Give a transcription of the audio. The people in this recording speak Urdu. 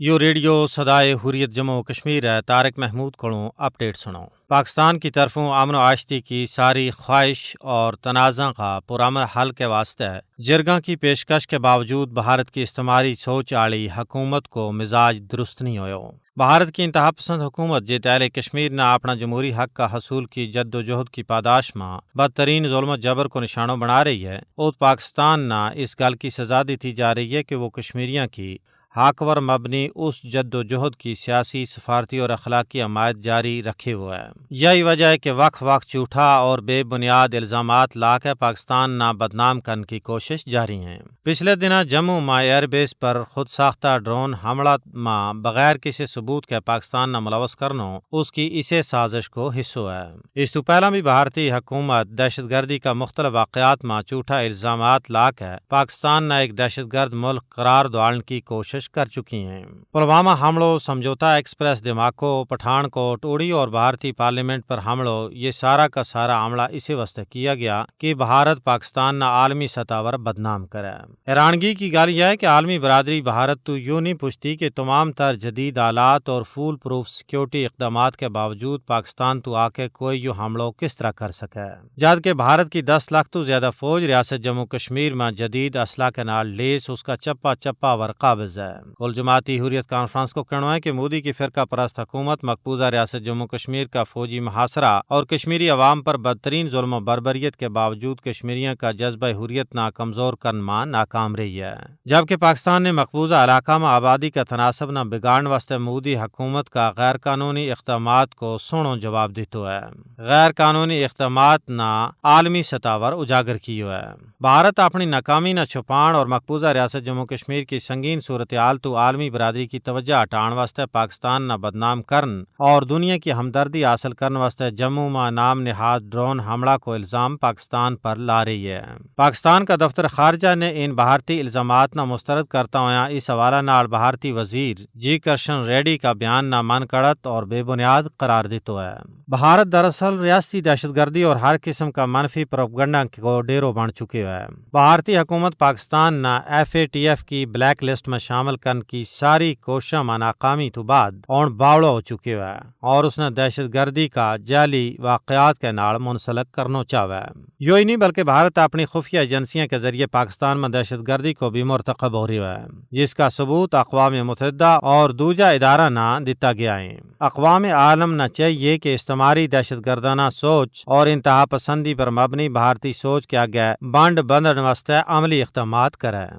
یو ریڈیو سدائے حریت جموں کشمیر ہے طارق محمود کھڑوں اپڈیٹ سنو پاکستان کی طرفوں امن و آشتی کی ساری خواہش اور تنازع کا پرامن حل کے واسطے جرگاں کی پیشکش کے باوجود بھارت کی استعماری سوچ آڑی حکومت کو مزاج درست نہیں ہوئے بھارت کی انتہا پسند حکومت جے تیلے کشمیر نہ اپنا جمہوری حق کا حصول کی جد و جہد کی پاداش میں بدترین ظلم و جبر کو نشانوں بنا رہی ہے اور پاکستان نہ اس گل کی سزا دی جا رہی ہے کہ وہ کشمیریوں کی حق ور مبنی اس جد و جہد کی سیاسی سفارتی اور اخلاقی حمایت جاری رکھے ہوئے ہے یہی وجہ ہے کہ وقت وقت جھوٹا اور بے بنیاد الزامات لا کے پاکستان نہ بدنام کرنے کی کوشش جاری ہیں پچھلے دنوں جموں میں ایئر بیس پر خود ساختہ ڈرون حملہ میں بغیر کسی ثبوت کے پاکستان نہ ملوث کرنا اس کی اسے سازش کو حصہ ہے اس تو پہلا بھی بھارتی حکومت دہشت گردی کا مختلف واقعات میں جھوٹا الزامات لا کے پاکستان نہ ایک دہشت گرد ملک قرار دعنے کی کوشش کر چکی ہیں پلوامہ حملوں سمجھوتا ایکسپریس دھماکوں پٹھان کوٹ اڑی اور بھارتی پارلیمنٹ پر حملوں یہ سارا کا سارا عملہ اسی واسطے کیا گیا کہ بھارت پاکستان نہ عالمی سطح پر بدنام کرے حیرانگی کی گل یہ ہے کہ عالمی برادری بھارت تو یوں نہیں پوچھتی کہ تمام تر جدید آلات اور فول پروف سیکیورٹی اقدامات کے باوجود پاکستان تو آ کے کوئی یوں حملوں کس طرح کر سکے جبکہ بھارت کی 10 لاکھ تو زیادہ فوج ریاست جموں کشمیر میں جدید اسلحہ کے نال لیس اس کا چپا چپا ور قابض ہے کل جماعتی حریت کانفرنس کو کہنا ہے کہ مودی کی فرقہ پرست حکومت مقبوضہ ریاست جموں کشمیر کا فوجی محاصرہ اور کشمیری عوام پر بدترین ظلم و بربریت کے باوجود کشمیریوں کا جذبہ حریت نہ کمزور کرنے میں ناکام رہی ہے جبکہ پاکستان نے مقبوضہ علاقہ میں آبادی کا تناسب نہ بگاڑنے واسطے مودی حکومت کا غیر قانونی اقدامات کو سنو جواب دیتو ہے غیر قانونی اقدامات نہ عالمی سطح پر اجاگر کیو ہے بھارت اپنی ناکامی نہ چھپان اور مقبوضہ ریاست جموں کشمیر کی سنگین صورتحال تو عالمی برادری کی توجہ ہٹان واسطے پاکستان نہ بدنام کرن اور دنیا کی ہمدردی حاصل کرنے واسطے جموں میں نام نہاد ڈرون حملہ کو الزام پاکستان پر لا رہی ہے پاکستان کا دفتر خارجہ نے ان بھارتی الزامات نہ مسترد کرتا ہوا اس حوالہ نال بھارتی وزیر جی کرشن ریڈی کا بیان نہ من کڑت اور بے بنیاد قرار دیتا ہے بھارت دراصل ریاستی دہشت گردی اور ہر قسم کا منفی پروپیگنڈا کو ڈیرو بن چکے ہے بھارتی حکومت پاکستان نہ FATF کی بلیک لسٹ میں شامل کرنے کی ساری کوششوں میں ناکامی تو بعد اور باوڑا ہو چکے ہے اور اس نے دہشت گردی کا جعلی واقعات کے نال منسلک کرنا چاہا ہے یہی نہیں بلکہ بھارت اپنی خفیہ ایجنسیوں کے ذریعے پاکستان میں دہشت گردی کو بھی مرتکب ہو رہا ہے جس کا ثبوت اقوام متحدہ اور دوجا ادارہ نہ دیتا گیا ہے اقوام عالم نہ چاہیے کہ استعماری دہشت گردانہ سوچ اور انتہا پسندی پر مبنی بھارتی سوچ کے آگے بانڈ بندھن واسطے عملی اقدامات کرے